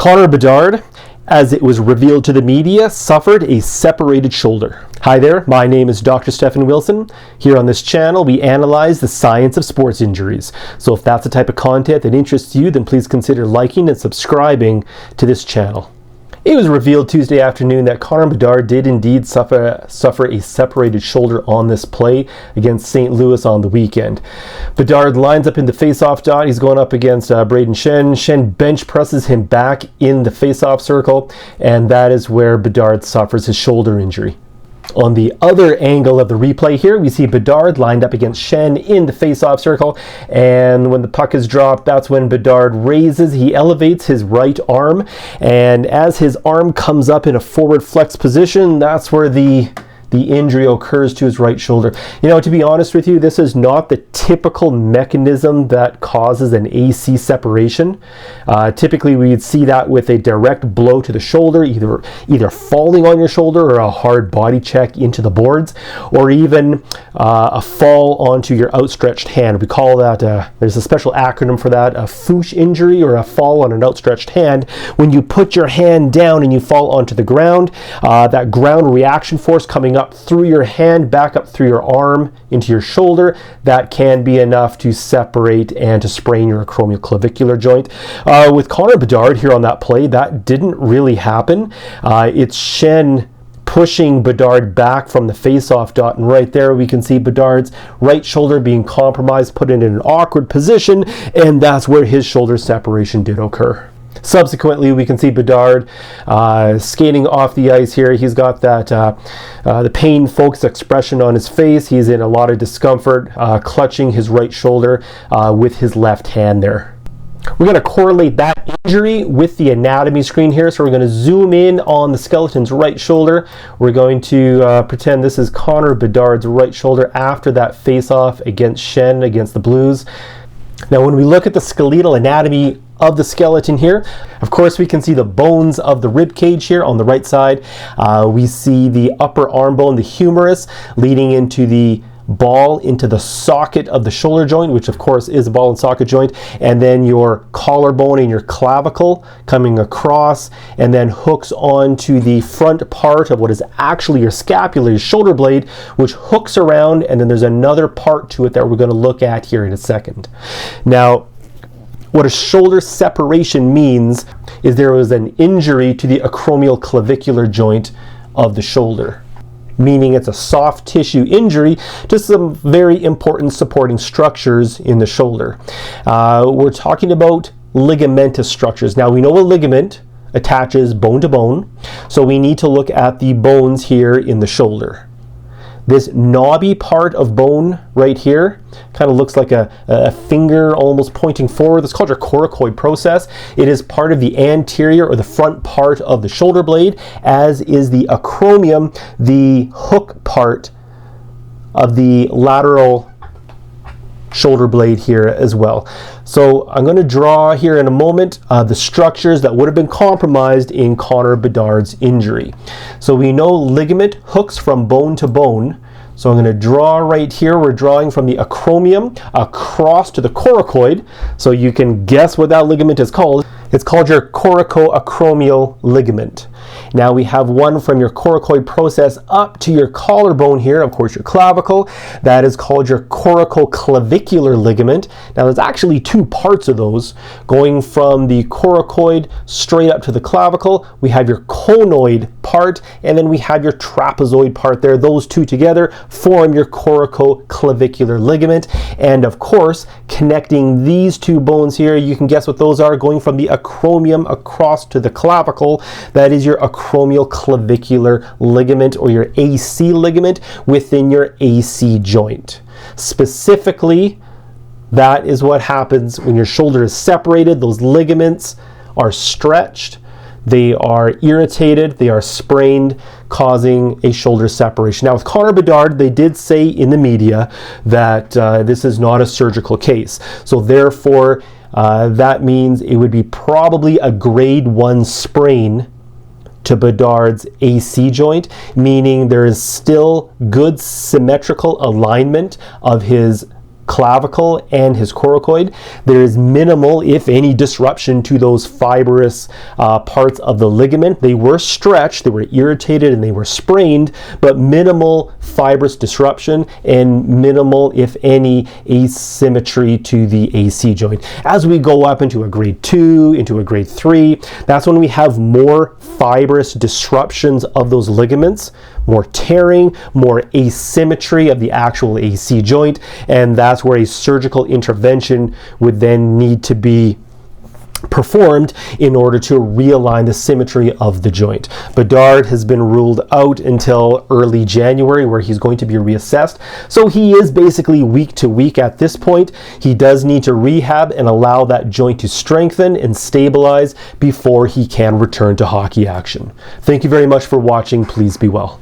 Connor Bedard, as it was revealed to the media, suffered a separated shoulder. Hi there, my name is Dr. Stephen Wilson. Here on this channel, we analyze the science of sports injuries. So if that's the type of content that interests you, then please consider liking and subscribing to this channel. It was revealed Tuesday afternoon that Connor Bedard did indeed suffer a separated shoulder on this play against St. Louis on the weekend. Bedard lines up in the face-off dot. He's going up against Braden Shen. Shen bench presses him back in the face-off circle, and that is where Bedard suffers his shoulder injury. On the other angle of the replay here, we see Bedard lined up against Shen in the face-off circle, and when the puck is dropped, that's when Bedard he elevates his right arm, and as his arm comes up in a forward flex position, that's where the injury occurs to his right shoulder. You know, to be honest with you, this is not the typical mechanism that causes an AC separation. Typically, we'd see that with a direct blow to the shoulder, either falling on your shoulder or a hard body check into the boards, or even a fall onto your outstretched hand. We call that, there's a special acronym for that, a foosh injury or a fall on an outstretched hand. When you put your hand down and you fall onto the ground, that ground reaction force coming up through your hand, back up through your arm into your shoulder, that can be enough to separate and to sprain your acromioclavicular joint. With Connor Bedard here on that play, that didn't really happen. It's Shen pushing Bedard back from the face-off dot, and right there we can see Bedard's right shoulder being compromised, put in an awkward position, and that's where his shoulder separation did occur. Subsequently, we can see Bedard skating off the ice here. He's got that the pain-focused expression on his face. He's in a lot of discomfort, clutching his right shoulder with his left hand there. We're going to correlate that injury with the anatomy screen here. So we're going to zoom in on the skeleton's right shoulder. We're going to pretend this is Connor Bedard's right shoulder after that face-off against Shen, against the Blues. Now, when we look at the skeletal anatomy of the skeleton here, of course we can see the bones of the rib cage here on the right side. We see the upper arm bone, the humerus, leading into the ball into the socket of the shoulder joint, which of course is a ball and socket joint, and then your collarbone and your clavicle coming across and then hooks onto the front part of what is actually your scapula, your shoulder blade, which hooks around, and then there's another part to it that we're going to look at here in a second. Now, what a shoulder separation means is there was an injury to the acromioclavicular joint of the shoulder, meaning it's a soft tissue injury to some very important supporting structures in the shoulder. We're talking about ligamentous structures. Now, we know a ligament attaches bone to bone, so we need to look at the bones here in the shoulder. This knobby part of bone right here kind of looks like a finger almost pointing forward. It's called your coracoid process. It is part of the anterior or the front part of the shoulder blade, as is the acromion, the hook part of the lateral shoulder blade here as well. So I'm going to draw here in a moment the structures that would have been compromised in Connor Bedard's injury. So we know ligament hooks from bone to bone. So I'm going to draw right here. We're drawing from the acromion across to the coracoid. So you can guess what that ligament is called. It's called your coracoacromial ligament. Now we have one from your coracoid process up to your collarbone here, of course your clavicle. That is called your coracoclavicular ligament. Now there's actually two parts of those. Going from the coracoid straight up to the clavicle, we have your conoid part, and then we have your trapezoid part there. Those two together form your coracoclavicular ligament. And of course, connecting these two bones here, you can guess what those are, going from the acromion across to the clavicle. That is your acromioclavicular ligament, or your AC ligament, within your AC joint. Specifically, that is what happens when your shoulder is separated. Those ligaments are stretched, they are irritated, they are sprained, causing a shoulder separation. Now with Connor Bedard, they did say in the media that this is not a surgical case. So therefore, that means it would be probably a grade 1 sprain to Bedard's AC joint, meaning there is still good symmetrical alignment of his clavicle and his coracoid. There is minimal, if any, disruption to those fibrous parts of the ligament. They were stretched, they were irritated, and they were sprained, but minimal fibrous disruption and minimal, if any, asymmetry to the AC joint. As we go up into a grade 2, into a grade 3, that's when we have more fibrous disruptions of those ligaments, more tearing, more asymmetry of the actual AC joint, and that's where a surgical intervention would then need to be performed in order to realign the symmetry of the joint. Bedard has been ruled out until early January, where he's going to be reassessed. So he is basically week to week at this point. He does need to rehab and allow that joint to strengthen and stabilize before he can return to hockey action. Thank you very much for watching. Please be well.